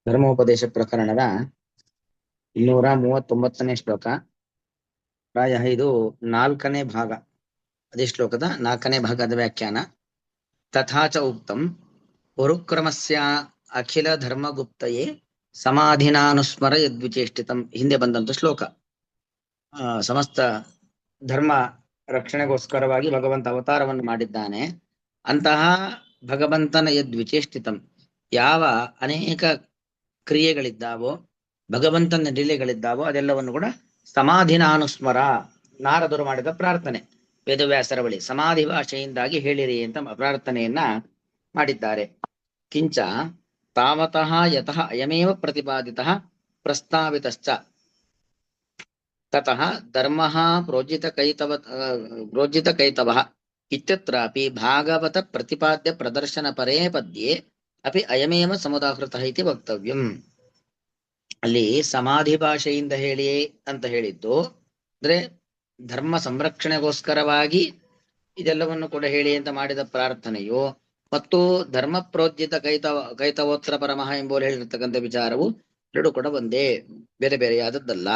ಧರ್ಮೋಪದೇಶ ಪ್ರಕರಣದ 239ನೇ ಶ್ಲೋಕ. ಪ್ರಾಯ ಇದು 4ನೇ ಭಾಗ. ಅದೇ ಶ್ಲೋಕದ 4ನೇ ಭಾಗದ ವ್ಯಾಖ್ಯಾನ. ತಥಾಚ ಉಕ್ತಂ ಪುರುಕ್ರಮಸ್ಯ ಅಖಿಲ ಧರ್ಮಗುಪ್ತಯೇ ಸಮಾಧಿನಾನುಸ್ಮರ ಯದ್ವಿಚೇಷ್ಟಿತಂ. ಹಿಂದೆ ಬಂದಂತ ಶ್ಲೋಕ. ಸಮಸ್ತ ಧರ್ಮ ರಕ್ಷಣೆಗೋಸ್ಕರವಾಗಿ ಭಗವಂತ ಅವತಾರವನ್ನು ಮಾಡಿದ್ದಾನೆ. ಅಂತಹ ಭಗವಂತನ ಯದ್ವಿಚೇಷ್ಟಿತಂ, ಯಾವ ಅನೇಕ ಕ್ರಿಯೆಗಳಿದ್ದಾವೋ, ಭಗವಂತನ ಲೀಲೆಗಳಿದ್ದಾವೋ ಅದೆಲ್ಲವನ್ನು ಕೂಡ ಸಮಾಧಿನಾನುಸ್ಮರ, ನಾರದರು ಮಾಡಿದ ಪ್ರಾರ್ಥನೆ, ವೇದವ್ಯಾಸರ ಬಳಿ ಸಮಾಧಿ ಭಾಷೆಯಿಂದಾಗಿ ಹೇಳಿರಿ ಅಂತ ಪ್ರಾರ್ಥನೆಯನ್ನ ಮಾಡಿದ್ದಾರೆ. ಕಿಂಚ ತಾವತಃ ಯತಃ ಅಯಮೇವ ಪ್ರತಿಪಾದಿತಃ ಪ್ರಸ್ತಾವಿತಶ್ಚ ತತಃ ಧರ್ಮಃ ಪ್ರೋಜ್ಜಿತಕೈತವಃ ಇತ್ಯತ್ರಾಪಿ ಭಾಗವತ ಪ್ರತಿಪಾದ್ಯ ಪ್ರದರ್ಶನ ಪರೇ ಪದ್ಯೆ ಅಪಿ ಅಯಮೇವ ಸಮುದಾಹೃತಃ ಇತಿ ವಕ್ತವ್ಯಂ. ಅಲ್ಲಿ ಸಮಾಧಿ ಭಾಷೆಯಿಂದ ಹೇಳಿ ಅಂತ ಹೇಳಿದ್ದು ಅಂದ್ರೆ ಧರ್ಮ ಸಂರಕ್ಷಣೆಗೋಸ್ಕರವಾಗಿ ಇದೆಲ್ಲವನ್ನು ಕೂಡ ಹೇಳಿ ಅಂತ ಮಾಡಿದ ಪ್ರಾರ್ಥನೆಯು ಮತ್ತು ಧರ್ಮ ಪ್ರೋಜ್ಜಿತ ಕೈತವೋತ್ರ ಪರಮಃ ಎಂಬುವರು ಹೇಳಿರ್ತಕ್ಕಂಥ ವಿಚಾರವು ಎರಡು ಕೂಡ ಒಂದೇ, ಬೇರೆ ಬೇರೆಯಾದದ್ದಲ್ಲ.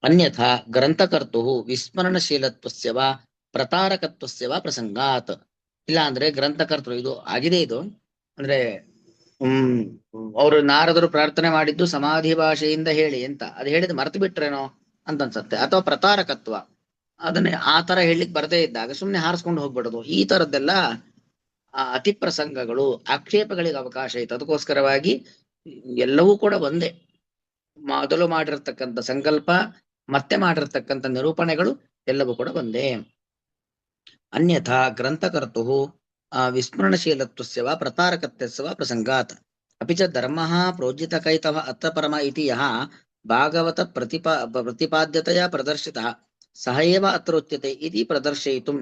ಅನ್ಯಥಾ ಗ್ರಂಥಕರ್ತು ವಿಸ್ಮರಣಶೀಲತ್ವಸ್ಯ ವಾ ಪ್ರತಾರಕತ್ವಸ್ಯ ವಾ ಪ್ರಸಂಗಾತ್. ಇಲ್ಲ ಅಂದ್ರೆ ಗ್ರಂಥಕರ್ತರು ಇದು ಆಗಿದೆ, ಇದು ಅಂದ್ರೆ ಅವರು ನಾರದರು ಪ್ರಾರ್ಥನೆ ಮಾಡಿದ್ದು ಸಮಾಧಿ ಭಾಷೆಯಿಂದ ಹೇಳಿ ಅಂತ, ಅದು ಹೇಳಿದ ಮರ್ತು ಬಿಟ್ರೇನೋ ಅಂತ ಅನ್ಸತ್ತೆ. ಅಥವಾ ಪ್ರತಾರಕತ್ವ, ಅದನ್ನೇ ಆ ತರ ಹೇಳಲಿಕ್ಕೆ ಬರದೇ ಇದ್ದಾಗ ಸುಮ್ನೆ ಹಾರಿಸ್ಕೊಂಡು ಹೋಗ್ಬಿಡೋದು, ಈ ತರದ್ದೆಲ್ಲ ಅತಿ ಪ್ರಸಂಗಗಳು, ಆಕ್ಷೇಪಗಳಿಗೆ ಅವಕಾಶ ಇತ್ತು. ಅದಕ್ಕೋಸ್ಕರವಾಗಿ ಎಲ್ಲವೂ ಕೂಡ ಒಂದೇ. ಮೊದಲು ಮಾಡಿರ್ತಕ್ಕಂಥ ಸಂಕಲ್ಪ ಮತ್ತೆ ಮಾಡಿರ್ತಕ್ಕಂಥ ನಿರೂಪಣೆಗಳು ಎಲ್ಲವೂ ಕೂಡ ಒಂದೇ. ಅನ್ಯಥಾ ಗ್ರಂಥಕರ್ತು ವಿಸ್ಮರಣಶೀಲತ್ವಸ್ಯ ವಾ ಪ್ರತಾರಕತ್ವಸ್ಯ ವಾ ಪ್ರಸಂಗಾತ್ ಅಪಿ ಚ ಧರ್ಮಃ ಪ್ರೋಜ್ಜಿತಕೈತವ ಅತ್ರ ಪರಮ ಇತಿ ಯಃ ಭಾಗವತ ಪ್ರತಿಪಾದ್ಯತೆಯ ಪ್ರದರ್ಶಿತಃ ಸಹ ಏವ ಅತ್ರ ಉಚ್ಯತೆ ಇತಿ ಪ್ರದರ್ಶಯಿತುಂ.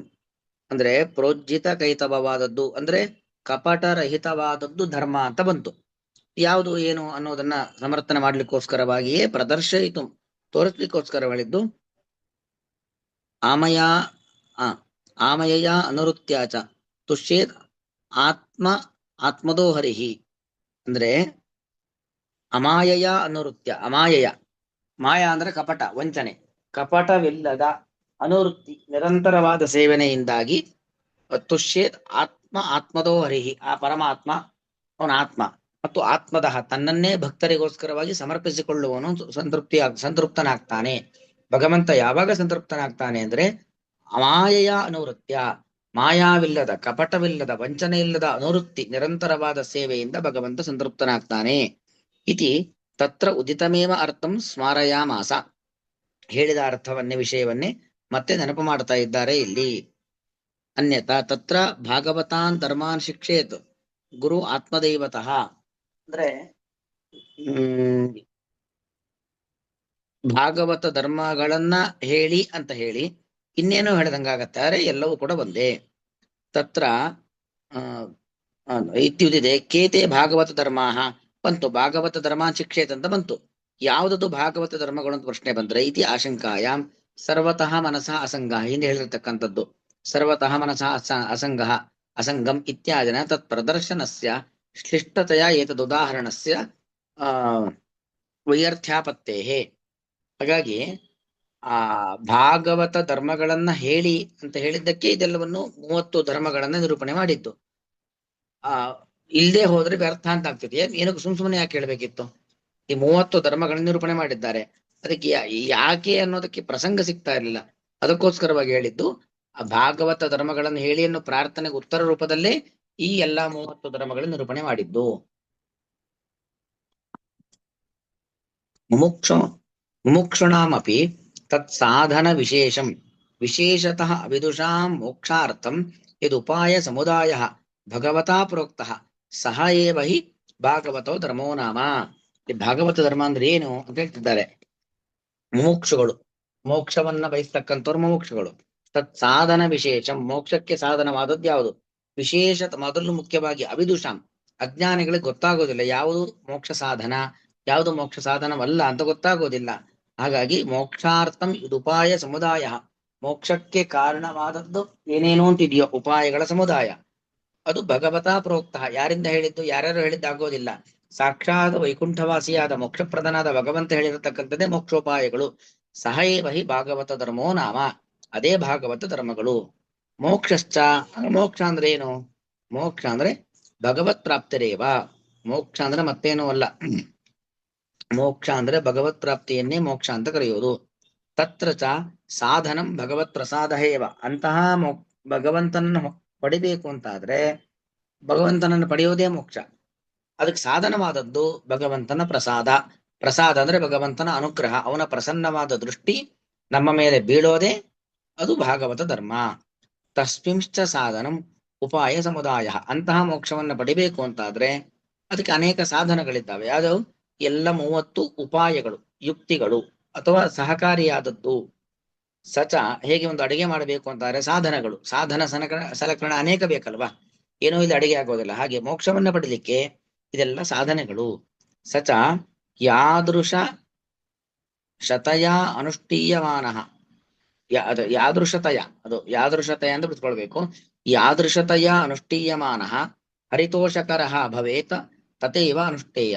ಅಂದ್ರೆ ಪ್ರೋಜ್ಜಿತ ಕೈತವವಾದದ್ದು ಅಂದ್ರೆ ಕಪಟರಹಿತವಾದದ್ದು ಧರ್ಮ ಅಂತ ಬಂತು. ಯಾವುದು ಏನು ಅನ್ನೋದನ್ನ ಸಮರ್ಥನೆ ಮಾಡ್ಲಿಕ್ಕೋಸ್ಕರವಾಗಿಯೇ ಪ್ರದರ್ಶಯಿತು, ತೋರಿಸ್ಲಿಕ್ಕೋಸ್ಕರ ಹೇಳಿದ್ದು. ಆಮಯ ಅನುರುತ್ಯಾಚ ತುಷ್ಯೇತ್ ಆತ್ಮದೋ ಹರಿಹಿ. ಅಂದ್ರೆ ಅಮಾಯಯ ಅನುರುತ್ಯ, ಅಮಾಯಯ, ಮಾಯಾ ಅಂದ್ರೆ ಕಪಟ, ವಂಚನೆ, ಕಪಟವಿಲ್ಲದ ಅನುವೃತ್ತಿ ನಿರಂತರವಾದ ಸೇವನೆಯಿಂದಾಗಿ ತುಷ್ಯೇತ್ ಆತ್ಮದೋ ಹರಿಹಿ, ಆ ಪರಮಾತ್ಮ ಅವನ ಆತ್ಮ ಮತ್ತು ಆತ್ಮದಃ ತನ್ನನ್ನೇ ಭಕ್ತರಿಗೋಸ್ಕರವಾಗಿ ಸಮರ್ಪಿಸಿಕೊಳ್ಳುವವನು ಸಂತೃಪ್ತನಾಗ್ತಾನೆ. ಭಗವಂತ ಯಾವಾಗ ಸಂತೃಪ್ತನಾಗ್ತಾನೆ ಅಂದ್ರೆ ಅಮಾಯಯ ಅನುವೃತ್ಯ, ಮಾಯಾವಿಲ್ಲದ, ಕಪಟವಿಲ್ಲದ, ವಂಚನೆ ಇಲ್ಲದ ಅನುವೃತ್ತಿ ನಿರಂತರವಾದ ಸೇವೆಯಿಂದ ಭಗವಂತ ಸಂತೃಪ್ತನಾಗ್ತಾನೆ. ಇತಿ ತತ್ರ ಉದಿತಮೇವ ಅರ್ಥಂ ಸ್ಮಾರಯಾಮಾಸ. ಹೇಳಿದ ಅರ್ಥವನ್ನೇ, ವಿಷಯವನ್ನೇ ಮತ್ತೆ ನೆನಪು ಮಾಡ್ತಾ ಇದ್ದಾರೆ ಇಲ್ಲಿ. ಅನ್ಯತಾ ತತ್ರ ಭಾಗವತಾನ್ ಧರ್ಮಾನ್ ಶಿಕ್ಷೇತ್ ಗುರು ಆತ್ಮದೈವತಃ. ಅಂದ್ರೆ ಭಾಗವತ ಧರ್ಮಗಳನ್ನ ಹೇಳಿ ಅಂತ ಹೇಳಿ ಇನ್ನೇನು ಹೇಳಿದಂಗಾಗತ್ತೆ. ಆದರೆ ಎಲ್ಲವೂ ಕೂಡ ಒಂದೇ. ತತ್ರ ಇತ್ಯುದಿದೆ ಕೇತೆ ಭಾಗವತ ಧರ್ಮಾಹ ಬಂತು, ಭಾಗವತ ಧರ್ಮ ಶಿಕ್ಷೇತ್ ಅಂತ ಬಂತು. ಯಾವುದದು ಭಾಗವತ ಧರ್ಮಗಳು ಅಂತ ಪ್ರಶ್ನೆ ಬಂದ್ರೆ ಇತಿ ಆಶಂಕಾಯಾಂ ಸರ್ವತಃ ಮನಸಃ ಅಸಂಗ, ಹಿಂದೆ ಹೇಳಿರ್ತಕ್ಕಂಥದ್ದು ಸರ್ವತಃ ಮನಸಃ ಅಸಂಗಃ ಅಸಂಗಂ ಇತ್ಯಾದಿನ ತತ್ ಪ್ರದರ್ಶನಸ್ಯ ಶ್ಲಿಷ್ಟತೆಯ ಏತದುದಾಹರಣಸ್ಯ ವೈಯರ್ಥ್ಯಾಪತ್ತೇಹೇ. ಹಾಗಾಗಿ ಆ ಭಾಗವತ ಧರ್ಮಗಳನ್ನ ಹೇಳಿ ಅಂತ ಹೇಳಿದ್ದಕ್ಕೆ ಇದೆಲ್ಲವನ್ನು 30 ಧರ್ಮಗಳನ್ನ ನಿರೂಪಣೆ ಮಾಡಿದ್ದು. ಇಲ್ಲದೆ ಹೋದ್ರೆ ವ್ಯರ್ಥ ಅಂತ ಆಗ್ತದೆ. ಏನಕ್ಕೆ ಸುಮ್ಮನೆ ಯಾಕೆ ಹೇಳ್ಬೇಕಿತ್ತು? ಈ 30 ಧರ್ಮಗಳನ್ನ ನಿರೂಪಣೆ ಮಾಡಿದ್ದಾರೆ, ಅದಕ್ಕೆ ಯಾಕೆ ಅನ್ನೋದಕ್ಕೆ ಪ್ರಸಂಗ ಸಿಗ್ತಾ ಇರಲಿಲ್ಲ. ಅದಕ್ಕೋಸ್ಕರವಾಗಿ ಹೇಳಿದ್ದು ಆ ಭಾಗವತ ಧರ್ಮಗಳನ್ನು ಹೇಳಿ ಅನ್ನೋ ಪ್ರಾರ್ಥನೆಗೆ ಉತ್ತರ ರೂಪದಲ್ಲೇ ಈ ಎಲ್ಲಾ 30 ಧರ್ಮಗಳನ್ನು ನಿರೂಪಣೆ ಮಾಡಿದ್ದು. ಮುಮುಕ್ಷುಣಾಮಪಿ ತತ್ ಸಾಧನ ವಿಶೇಷಂ ವಿಶೇಷತಃ ಅವಿದುಷಾಂ ಮೋಕ್ಷಾರ್ಥಂ ಯದುಪಾಯ ಸಮುದಾಯ ಭಗವತಾ ಪ್ರೋಕ್ತಃ ಸಹ ಏವ ಹಿ ಭಾಗವತೋ ಧರ್ಮೋ ನಾಮ. ಭಾಗವತ ಧರ್ಮ ಅಂದ್ರೆ ಏನು ಅಂತ ಹೇಳ್ತಿದ್ದಾರೆ. ಮುಮುಕ್ಷುಗಳು, ಮೋಕ್ಷವನ್ನ ಬಯಸ್ತಕ್ಕಂಥವ್ರು ಮುಮುಕ್ಷುಗಳು. ತತ್ ಸಾಧನ ವಿಶೇಷಂ, ಮೋಕ್ಷಕ್ಕೆ ಸಾಧನವಾದದ್ದು ಯಾವುದು? ವಿಶೇಷತ, ಮೊದಲು ಮುಖ್ಯವಾಗಿ ಅವಿದುಷಾಂ, ಅಜ್ಞಾನಿಗಳಿಗೆ ಗೊತ್ತಾಗೋದಿಲ್ಲ ಯಾವುದು ಮೋಕ್ಷ ಸಾಧನ, ಯಾವುದು ಮೋಕ್ಷ ಸಾಧನವಲ್ಲ ಅಂತ ಗೊತ್ತಾಗೋದಿಲ್ಲ. ಹಾಗಾಗಿ ಮೋಕ್ಷಾರ್ಥಂ ಇದುಪಾಯ ಸಮುದಾಯ, ಮೋಕ್ಷಕ್ಕೆ ಕಾರಣವಾದದ್ದು ಏನೇನೋ ಅಂತಿದೆಯೋ ಉಪಾಯಗಳ ಸಮುದಾಯ, ಅದು ಭಗವತಾ ಪ್ರೋಕ್ತ. ಯಾರಿಂದ ಹೇಳಿದ್ದು? ಯಾರ್ಯಾರು ಹೇಳಿದ್ದಾಗೋದಿಲ್ಲ, ಸಾಕ್ಷಾತ್ ವೈಕುಂಠವಾಸಿಯಾದ ಮೋಕ್ಷಪ್ರದನಾದ ಭಗವಂತ ಹೇಳಿರತಕ್ಕಂಥದ್ದೇ ಮೋಕ್ಷೋಪಾಯಗಳು. ಸಹೈವ ಹಿ ಭಾಗವತ ಧರ್ಮೋ ನಾಮ, ಅದೇ ಭಾಗವತ ಧರ್ಮಗಳು. ಮೋಕ್ಷಶ್ಚ, ಮೋಕ್ಷ ಅಂದ್ರೆ ಏನು? ಮೋಕ್ಷ ಅಂದ್ರೆ ಭಗವತ್ ಪ್ರಾಪ್ತಿರೇವ. ಮೋಕ್ಷ ಅಂದ್ರೆ ಮತ್ತೇನೂ ಅಲ್ಲ. ಮೋಕ್ಷ ಅಂದ್ರೆ ಭಗವತ್ ಪ್ರಾಪ್ತಿಯನ್ನೇ ಮೋಕ್ಷ ಅಂತ ಕರೆಯುವುದು. ತತ್ರ ಚ ಸಾಧನಂ ಭಗವತ್ ಪ್ರಸಾದ ಏವ. ಅಂತಹ ಭಗವಂತನನ್ನು ಪಡಿಬೇಕು ಅಂತಾದ್ರೆ ಭಗವಂತನನ್ನು ಪಡೆಯುವುದೇ ಮೋಕ್ಷ. ಅದಕ್ಕೆ ಸಾಧನವಾದದ್ದು ಭಗವಂತನ ಪ್ರಸಾದ. ಪ್ರಸಾದ ಅಂದ್ರೆ ಭಗವಂತನ ಅನುಗ್ರಹ, ಅವನ ಪ್ರಸನ್ನವಾದ ದೃಷ್ಟಿ ನಮ್ಮ ಮೇಲೆ ಬೀಳೋದೇ ಅದು ಭಾಗವತ ಧರ್ಮ. ತಸ್ಮಿಂಶ್ಚ ಸಾಧನಂ ಉಪಾಯ ಸಮುದಾಯ. ಅಂತಹ ಮೋಕ್ಷವನ್ನು ಪಡಿಬೇಕು ಅಂತಾದ್ರೆ ಅದಕ್ಕೆ ಅನೇಕ ಸಾಧನಗಳಿದ್ದಾವೆ. ಯಾವ್ದು? ಎಲ್ಲ 30 ಉಪಾಯಗಳು, ಯುಕ್ತಿಗಳು ಅಥವಾ ಸಹಕಾರಿಯಾದದ್ದು. ಸಚ, ಹೇಗೆ ಒಂದು ಅಡಿಗೆ ಮಾಡಬೇಕು ಅಂತಾರೆ ಸಾಧನಗಳು, ಸಾಧನ ಸಲಕರಣ ಅನೇಕ ಬೇಕಲ್ವಾ, ಏನೋ ಇಲ್ಲಿ ಅಡಿಗೆ ಆಗೋದಿಲ್ಲ. ಹಾಗೆ ಮೋಕ್ಷವನ್ನ ಪಡಿಲಿಕ್ಕೆ ಇದೆಲ್ಲ ಸಾಧನೆಗಳು. ಸಚ ಯಾದೃಶ ಶತಯ ಅನುಷ್ಠೀಯಮಾನ. ಯಾದೃಶತಯ, ಅದು ಯಾದೃಶತಯ ಅಂತ ಬಿಟ್ಕೊಳ್ಬೇಕು. ಯಾದೃಶತಯ ಅನುಷ್ಠೀಯಮಾನ ಹರಿತೋಷಕರ ಭವೇತ್ ತಥೈವ ಅನುಷ್ಠೇಯ.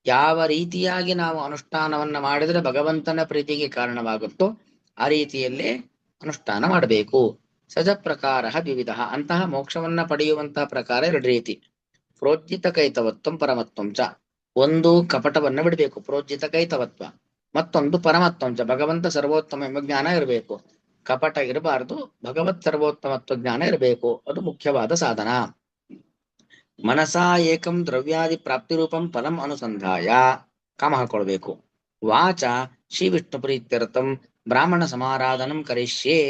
ಯಾವ ರೀತಿಯಾಗಿ ನಾವು ಅನುಷ್ಠಾನವನ್ನ ಮಾಡಿದ್ರೆ ಭಗವಂತನ ಪ್ರೀತಿಗೆ ಕಾರಣವಾಗುತ್ತೋ ಆ ರೀತಿಯಲ್ಲೇ ಅನುಷ್ಠಾನ ಮಾಡಬೇಕು. ಸಜ ಪ್ರಕಾರ ವಿವಿಧ. ಅಂತಹ ಮೋಕ್ಷವನ್ನ ಪಡೆಯುವಂತಹ ಪ್ರಕಾರ 2 ರೀತಿ. ಪ್ರೋಜ್ಜಿತ ಕೈತವತ್ವಂ ಪರಮತ್ವಂ ಚ. ಒಂದು ಕಪಟವನ್ನ ಬಿಡಬೇಕು, ಪ್ರೋಜ್ಜಿತ ಕೈತವತ್ವ. ಮತ್ತೊಂದು ಪರಮತ್ವಂಚ, ಭಗವಂತ ಸರ್ವೋತ್ತಮ ಎಂಬ ಜ್ಞಾನ ಇರಬೇಕು. ಕಪಟ ಇರಬಾರದು, ಭಗವತ್ ಸರ್ವೋತ್ತಮತ್ವ ಜ್ಞಾನ ಇರಬೇಕು. ಅದು ಮುಖ್ಯವಾದ ಸಾಧನ. ಮನಸಾ ಏಕಂ ದ್ರವ್ಯಾದಿ ಪ್ರಾಪ್ತಿ ರೂಪಂ ಫಲಂ ಅನುಸಂಧಾಯ. ಕಾಮ ಹಾಕೊಳ್ಬೇಕು. ವಾಚ ಶ್ರೀ ವಿಷ್ಣು ಪ್ರೀತ್ಯರ್ಥಂ ಬ್ರಾಹ್ಮಣ ಸಮಾರಾಧನಂ ಕರಿಷ್ಯೇ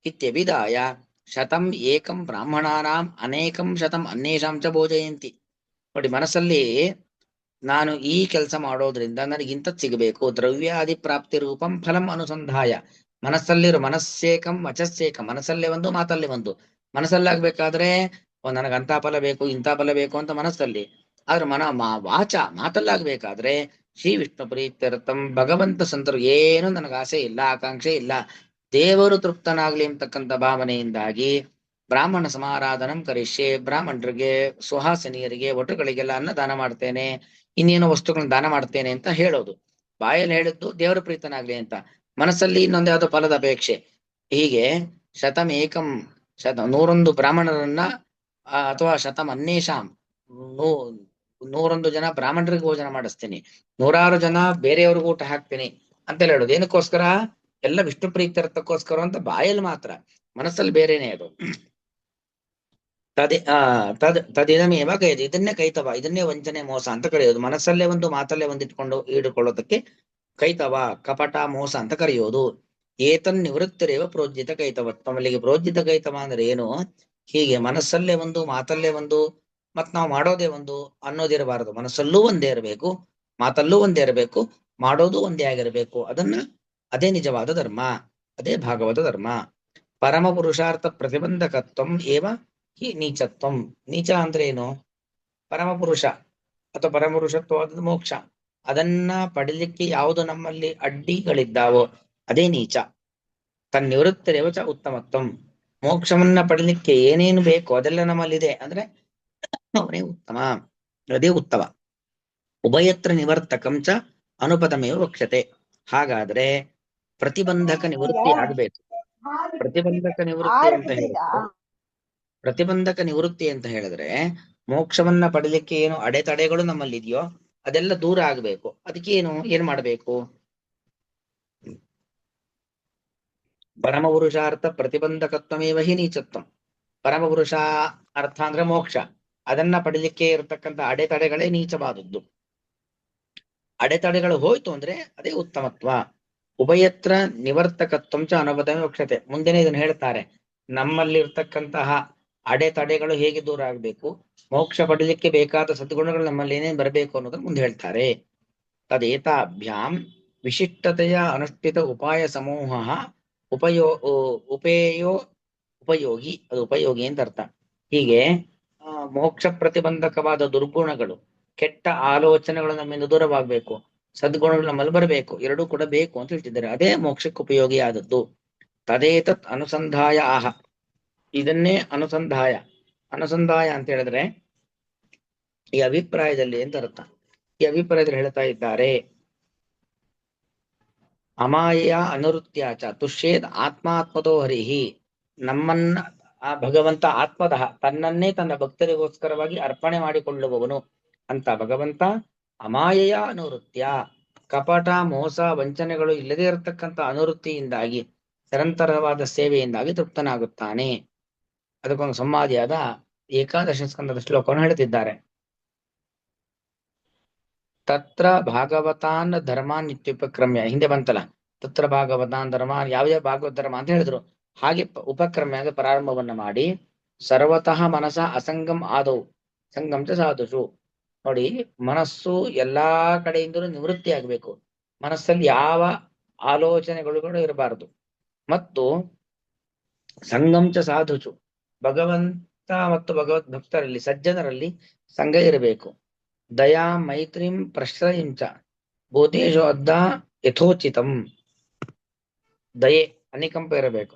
ಇತ್ಯಭಿದಾಯ ಶತಂ ಏಕಂ ಬ್ರಾಹ್ಮಣಾನಾಂ ಅನೇಕಂ ಶತಂ ಅನ್ಯೇಷಾಂ ಚ ಭೋಜಯಂತಿ. ನೋಡಿ, ಮನಸ್ಸಲ್ಲಿ ನಾನು ಈ ಕೆಲಸ ಮಾಡೋದ್ರಿಂದ ನನಗಿಂತದ್ ಸಿಗಬೇಕು. ದ್ರವ್ಯಾದಿ ಪ್ರಾಪ್ತಿ ರೂಪಂ ಫಲಂ ಅನುಸಂಧಾಯ. ಮನಸ್ಸಲ್ಲಿರೋ ಮನಸ್ಸೇಕಂ ವಚಸ್ಸೇಕಂ, ಮನಸ್ಸಲ್ಲೇ ಒಂದು ಮಾತಲ್ಲೇ ಒಂದು. ಮನಸ್ಸಲ್ಲಾಗ್ಬೇಕಾದ್ರೆ ನನಗಂತ ಫಲ ಬೇಕು ಇಂಥ ಫಲ ಬೇಕು ಅಂತ ಮನಸ್ಸಲ್ಲಿ, ಆದ್ರೆ ವಾಚ ಮಾತಲ್ಲಾಗ್ಬೇಕಾದ್ರೆ ಶ್ರೀ ವಿಷ್ಣು ಪ್ರೀತ್ಯರ್ಥಂ, ಭಗವಂತ ಸಂತರು ಏನು ನನಗೆ ಆಸೆ ಇಲ್ಲ, ಆಕಾಂಕ್ಷೆ ಇಲ್ಲ, ದೇವರು ತೃಪ್ತನಾಗ್ಲಿ ಅಂತಕ್ಕಂಥ ಭಾವನೆಯಿಂದಾಗಿ ಬ್ರಾಹ್ಮಣ ಸಮಾರಾಧನಂ ಕರಿಷ್ಯೆ. ಬ್ರಾಹ್ಮಣರಿಗೆ, ಸುಹಾಸಿನಿಯರಿಗೆ, ವಟುಗಳಿಗೆಲ್ಲ ಅನ್ನದಾನ ಮಾಡ್ತೇನೆ, ಇನ್ನೇನೋ ವಸ್ತುಗಳನ್ನ ದಾನ ಮಾಡ್ತೇನೆ ಅಂತ ಹೇಳೋದು. ಬಾಯಲ್ಲಿ ಹೇಳಿದ್ದು ದೇವರ ಪ್ರೀತನಾಗ್ಲಿ ಅಂತ, ಮನಸ್ಸಲ್ಲಿ ಇನ್ನೊಂದು ಯಾವ್ದೋ ಫಲದ ಅಪೇಕ್ಷೆ. ಹೀಗೆ ಶತಂ ಏಕಂ, 101 ಬ್ರಾಹ್ಮಣರನ್ನ ಅಥವಾ ಶತಂ ಅನ್ಯೇಷಾಂ, 101 ಜನ ಬ್ರಾಹ್ಮಣರಿಗೆ ಭೋಜನ ಮಾಡಿಸ್ತೀನಿ, 106 ಜನ ಬೇರೆಯವ್ರಿಗೂ ಊಟ ಹಾಕ್ತೀನಿ ಅಂತೆಲ್ಲ ಹೇಳೋದು. ಏನಕ್ಕೋಸ್ಕರ? ಎಲ್ಲ ವಿಷ್ಣು ಪ್ರೀತ್ಯರ್ಥಕ್ಕೋಸ್ಕರ ಅಂತ ಬಾಯಲ್ಲಿ ಮಾತ್ರ, ಮನಸ್ಸಲ್ಲಿ ಬೇರೆನೆ ಅದು. ತದಿದಮೇವ ಕೈದು, ಇದನ್ನೇ ಕೈತವ, ಇದನ್ನೇ ವಂಚನೆ ಮೋಸ ಅಂತ ಕರೆಯೋದು. ಮನಸ್ಸಲ್ಲೇ ಒಂದು ಮಾತಲ್ಲೇ ಒಂದಿಟ್ಕೊಂಡು ಇಟ್ಟುಕೊಳ್ಳೋದಕ್ಕೆ ಕೈತವ, ಕಪಟ, ಮೋಸ ಅಂತ ಕರೆಯೋದು. ಏತನ್ ನಿವೃತ್ತಿರೇವ ಪ್ರೋಜ್ಜಿತ ಕೈತವತ್ವ. ಅಲ್ಲಿಗೆ ಪ್ರೋಜ್ಜಿತ ಕೈತವ ಅಂದ್ರೆ ಏನು? ಹೀಗೆ ಮನಸ್ಸಲ್ಲೇ ಒಂದು ಮಾತಲ್ಲೇ ಒಂದು ಮತ್ ನಾವು ಮಾಡೋದೇ ಒಂದು ಅನ್ನೋದಿರಬಾರದು. ಮನಸ್ಸಲ್ಲೂ ಒಂದೇ ಇರಬೇಕು, ಮಾತಲ್ಲೂ ಒಂದೇ ಇರಬೇಕು, ಮಾಡೋದು ಒಂದೇ ಆಗಿರಬೇಕು. ಅದೇ ನಿಜವಾದ ಧರ್ಮ, ಅದೇ ಭಾಗವತ ಧರ್ಮ. ಪರಮ ಪುರುಷಾರ್ಥ ಪ್ರತಿಬಂಧಕತ್ವಂ ಏವ ಹಿ ನೀಚತ್ವಂ. ನೀಚ ಅಂದ್ರೆ ಏನು? ಪರಮಪುರುಷ ಅಥವಾ ಪರಮಪುರುಷತ್ವವಾದ ಮೋಕ್ಷ, ಅದನ್ನ ಪಡಿಲಿಕ್ಕೆ ಯಾವುದು ನಮ್ಮಲ್ಲಿ ಅಡ್ಡಿಗಳಿದ್ದಾವೋ ಅದೇ ನೀಚ. ತನ್ನಿವೃತ್ತಿರೇವ ಚ ಉತ್ತಮತ್ವಂ. ಮೋಕ್ಷವನ್ನ ಪಡಿಲಿಕ್ಕೆ ಏನೇನು ಬೇಕೋ ಅದೆಲ್ಲ ನಮ್ಮಲ್ಲಿದೆ ಅಂದ್ರೆ ಅವನೇ ಉತ್ತಮ, ಅದೇ ಉತ್ತಮ. ಉಭಯತ್ರ ನಿವರ್ತಕಂ ಚ ಅನುಪದಮೇವ ವಕ್ಷ್ಯತೆ. ಹಾಗಾದ್ರೆ ಪ್ರತಿಬಂಧಕ ನಿವೃತ್ತಿ ಆಗ್ಬೇಕು. ಪ್ರತಿಬಂಧಕ ನಿವೃತ್ತಿ ಅಂತ ಹೇಳಿದ್ರೆ ಮೋಕ್ಷವನ್ನ ಪಡಿಲಿಕ್ಕೆ ಏನು ಅಡೆತಡೆಗಳು ನಮ್ಮಲ್ಲಿ ಇದೆಯೋ ಅದೆಲ್ಲ ದೂರ ಆಗ್ಬೇಕು. ಅದಕ್ಕೆ ಏನ್ ಮಾಡ್ಬೇಕು? ಪರಮ ಪುರುಷಾರ್ಥ ಪ್ರತಿಬಂಧಕತ್ವಮೇವ ಹಿ ನೀಚತ್ವಂ. ಪರಮ ಪುರುಷ ಅರ್ಥ ಅಂದ್ರೆ ಮೋಕ್ಷ, ಅದನ್ನ ಪಡಿಲಿಕ್ಕೆ ಇರತಕ್ಕಂಥ ಅಡೆತಡೆಗಳೇ ನೀಚವಾದದ್ದು. ಅಡೆತಡೆಗಳು ಹೋಯ್ತು ಅಂದ್ರೆ ಅದೇ ಉತ್ತಮತ್ವ. ಉಭಯತ್ರ ನಿವರ್ತಕತ್ವಂ ಚ ಅನುಪದಮೇವ ವಕ್ಷ್ಯತೆ. ಮುಂದೆನೆ ಇದನ್ನ ಹೇಳ್ತಾರೆ, ನಮ್ಮಲ್ಲಿ ಇರ್ತಕ್ಕಂತಹ ಅಡೆತಡೆಗಳು ಹೇಗೆ ದೂರ ಆಗ್ಬೇಕು, ಮೋಕ್ಷ ಪಡಲಿಕ್ಕೆ ಬೇಕಾದ ಸದ್ಗುಣಗಳು ನಮ್ಮಲ್ಲಿ ಏನೇನು ಬರಬೇಕು ಅನ್ನೋದನ್ನ ಮುಂದೆ ಹೇಳ್ತಾರೆ. ತದೇತಾಭ್ಯಾಂ ವಿಶಿಷ್ಟತೆಯ ಅನುಷ್ಠಿತ ಉಪಾಯ ಸಮೂಹ ಉಪಯೋಗಿ, ಅದು ಉಪಯೋಗಿ ಅಂತ ಅರ್ಥ. ಹೀಗೆ ಮೋಕ್ಷ ಪ್ರತಿಬಂಧಕವಾದ ದುರ್ಗುಣಗಳು, ಕೆಟ್ಟ ಆಲೋಚನೆಗಳು ನಮ್ಮಿಂದ ದೂರವಾಗಬೇಕು, ಸದ್ಗುಣಗಳು ನಮ್ಮಲ್ಲಿ ಬರಬೇಕು, ಎರಡೂ ಕೂಡ ಬೇಕು ಅಂತ ಹೇಳ್ತಿದ್ದಾರೆ. ಅದೇ ಮೋಕ್ಷಕ್ಕೆ ಉಪಯೋಗಿ ಆದದ್ದು. ತದೇತತ್ ಅನುಸಂಧಾಯ ಆಹ. ಇದನ್ನೇ ಅನುಸಂಧಾಯ ಅಂತ ಹೇಳಿದ್ರೆ ಈ ಅಭಿಪ್ರಾಯದಲ್ಲಿ ಅಂತ ಅರ್ಥ. ಈ ಅಭಿಪ್ರಾಯದಲ್ಲಿ ಹೇಳ್ತಾ ಇದ್ದಾರೆ, ಅಮಾಯೆಯ ಅನರುತ್ಯಾಚ ತುಷ್ಯೇದ್ ಆತ್ಮಾತ್ಮತೋ ಹರಿಹಿ. ನಮ್ಮನ್ನ ಆ ಭಗವಂತ ಆತ್ಮತಃ ತನ್ನನ್ನೇ ತನ್ನ ಭಕ್ತರಿಗೋಸ್ಕರವಾಗಿ ಅರ್ಪಣೆ ಮಾಡಿಕೊಳ್ಳುವವನು ಅಂತ ಭಗವಂತ ಅಮಾಯೆಯ ಅನುವೃತ್ಯ, ಕಪಟ ಮೋಸ ವಂಚನೆಗಳು ಇಲ್ಲದೆ ಇರತಕ್ಕಂಥ ಅನುವೃತ್ತಿಯಿಂದಾಗಿ ನಿರಂತರವಾದ ಸೇವೆಯಿಂದಾಗಿ ತೃಪ್ತನಾಗುತ್ತಾನೆ. ಅದಕ್ಕೊಂದು ಸಂವಾದಿಯಾದ ಏಕಾದಶ ಸ್ಕಂದದ ಶ್ಲೋಕವನ್ನು ಹೇಳ್ತಿದ್ದಾರೆ. ತತ್ರ ಭಾಗವತಾನ್ ಧರ್ಮಾನ್ ಇತ್ಯುಪಕ್ರಮ್ಯ, ಹಿಂದೆ ಬಂತಲ್ಲ, ತತ್ರ ಭಾಗವತಾನ್ ಧರ್ಮಾನ್, ಯಾವ ಭಾಗವತ ಧರ್ಮ ಅಂತ ಹೇಳಿದ್ರು. ಹಾಗೆ ಉಪಕ್ರಮ್ಯ ಅಂದ್ರೆ ಪ್ರಾರಂಭವನ್ನ ಮಾಡಿ, ಸರ್ವತಃ ಮನಸ ಅಸಂಗಂ ಆದವು ಸಂಗಂ ಚ ಸಾಧುಷು. ನೋಡಿ, ಮನಸ್ಸು ಎಲ್ಲಾ ಕಡೆಯಿಂದಲೂ ನಿವೃತ್ತಿ ಆಗ್ಬೇಕು, ಮನಸ್ಸಲ್ಲಿ ಯಾವ ಆಲೋಚನೆಗಳು ಕೂಡ ಇರಬಾರದು. ಮತ್ತು ಸಂಗಂ ಚ ಸಾಧುಷು, ಭಗವಂತ ಮತ್ತು ಭಗವದ್ ಭಕ್ತರಲ್ಲಿ ಸಜ್ಜನರಲ್ಲಿ ಸಂಘ ಇರಬೇಕು. ದಯಾ ಮೈತ್ರಿಂ ಪ್ರಶ್ರಯಿಂಚ ಭೂತೇಶು ಅದ್ದ ಯಥೋಚಿತಂ. ದಯೆ ಅನುಕಂಪ ಇರಬೇಕು,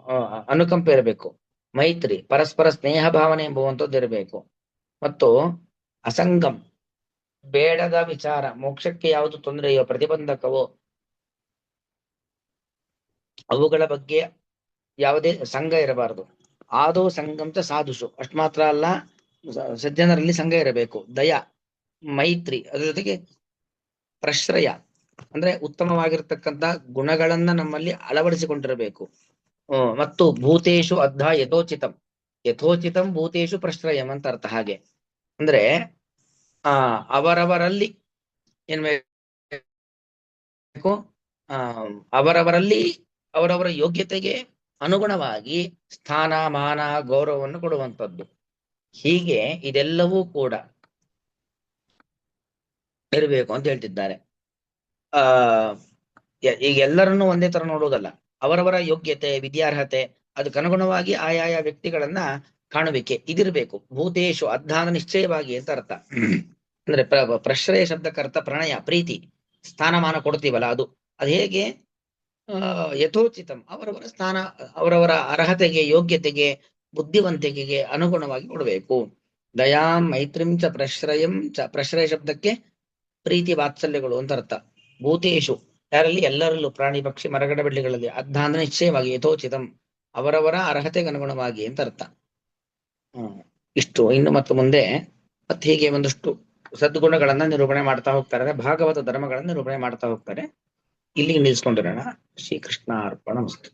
ಅನುಕಂಪ ಇರಬೇಕು. ಮೈತ್ರಿ ಪರಸ್ಪರ ಸ್ನೇಹ ಭಾವನೆ ಎಂಬುವಂಥದ್ದು ಇರಬೇಕು. ಮತ್ತು ಅಸಂಗಂ, ಬೇಡದ ವಿಚಾರ, ಮೋಕ್ಷಕ್ಕೆ ಯಾವುದು ತೊಂದರೆಯೋ ಪ್ರತಿಬಂಧಕವೋ ಅವುಗಳ ಬಗ್ಗೆ ಯಾವುದೇ ಸಂಘ ಇರಬಾರದು. ಆದೋ ಸಂಗಂತ ಸಾಧುಷು, ಅಷ್ಟು ಮಾತ್ರ ಅಲ್ಲ, ಸಜ್ಜನರಲ್ಲಿ ಸಂಘ ಇರಬೇಕು. ದಯಾ ಮೈತ್ರಿ, ಅದ್ರ ಜೊತೆಗೆ ಪ್ರಶ್ರಯ ಅಂದ್ರೆ ಉತ್ತಮವಾಗಿರ್ತಕ್ಕಂಥ ಗುಣಗಳನ್ನ ನಮ್ಮಲ್ಲಿ ಅಳವಡಿಸಿಕೊಂಡಿರಬೇಕು. ಮತ್ತು ಭೂತೇಶು ಅದ್ಧ ಯಥೋಚಿತಂ, ಯಥೋಚಿತಂ ಭೂತೇಶು ಪ್ರಶ್ರಯಂ ಅಂತ ಅರ್ಥ. ಹಾಗೆ ಅಂದ್ರೆ ಅವರವರಲ್ಲಿ ಏನ್ ಬೇಕು, ಅವರವರಲ್ಲಿ ಅವರವರ ಯೋಗ್ಯತೆಗೆ ಅನುಗುಣವಾಗಿ ಸ್ಥಾನ ಮಾನ ಗೌರವವನ್ನು ಕೊಡುವಂಥದ್ದು. ಹೀಗೆ ಇದೆಲ್ಲವೂ ಕೂಡ ಇರಬೇಕು ಅಂತ ಹೇಳ್ತಿದ್ದಾರೆ. ಈಗ ಎಲ್ಲರನ್ನೂ ಒಂದೇ ತರ ನೋಡುವುದಲ್ಲ, ಅವರವರ ಯೋಗ್ಯತೆ ವಿದ್ಯಾರ್ಹತೆ ಅದಕ್ಕನುಗುಣವಾಗಿ ಆಯಾಯ ವ್ಯಕ್ತಿಗಳನ್ನ ಕಾಣುವಿಕೆ ಇದಿರ್ಬೇಕು. ಭೂತೇಶು ಅಧ್ಯಾನ ನಿಶ್ಚಯವಾಗಿ ಅಂತ ಅರ್ಥ. ಅಂದ್ರೆ ಪ್ರಶ್ರಯ ಶಬ್ದಕ್ಕರ್ಥ ಪ್ರಣಯ, ಪ್ರೀತಿ, ಸ್ಥಾನಮಾನ ಕೊಡ್ತೀವಲ್ಲ ಅದು. ಹೇಗೆ ಯಥೋಚಿತಂ, ಅವರವರ ಸ್ಥಾನ, ಅವರವರ ಅರ್ಹತೆಗೆ ಯೋಗ್ಯತೆಗೆ ಬುದ್ಧಿವಂತಿಕೆಗೆ ಅನುಗುಣವಾಗಿ ಕೊಡಬೇಕು. ದಯಾ ಮೈತ್ರಿಂ ಚ ಪ್ರಶ್ರಯಂ ಚ, ಪ್ರಶ್ರಯ ಶಬ್ದಕ್ಕೆ ಪ್ರೀತಿ ವಾತ್ಸಲ್ಯಗಳು ಅಂತ ಅರ್ಥ. ಭೂತೇಶು ಯಾರಲ್ಲಿ, ಎಲ್ಲರಲ್ಲೂ, ಪ್ರಾಣಿ ಪಕ್ಷಿ ಮರಗಡ ಬೆಳ್ಳಿಗಳಲ್ಲಿ. ಅರ್ಧ ಅಂದ್ರೆ ನಿಶ್ಚಯವಾಗಿ, ಯಥೋಚಿತಂ ಅವರವರ ಅರ್ಹತೆಗೆ ಅನುಗುಣವಾಗಿ ಅಂತ ಅರ್ಥ. ಇಷ್ಟು. ಇನ್ನು ಮತ್ತು ಮುಂದೆ ಮತ್ತೆ ಹೀಗೆ ಒಂದಷ್ಟು ಸದ್ಗುಣಗಳನ್ನ ನಿರೂಪಣೆ ಮಾಡ್ತಾ ಹೋಗ್ತಾರೆ, ಭಾಗವತ ಧರ್ಮಗಳನ್ನ ನಿರೂಪಣೆ ಮಾಡ್ತಾ ಹೋಗ್ತಾರೆ. ಇಲ್ಲಿಗೆ ನಿಲ್ಸ್ಕೊಂಡಿರೋಣ. ಶ್ರೀಕೃಷ್ಣ ಅರ್ಪಣಮಸ್ತು.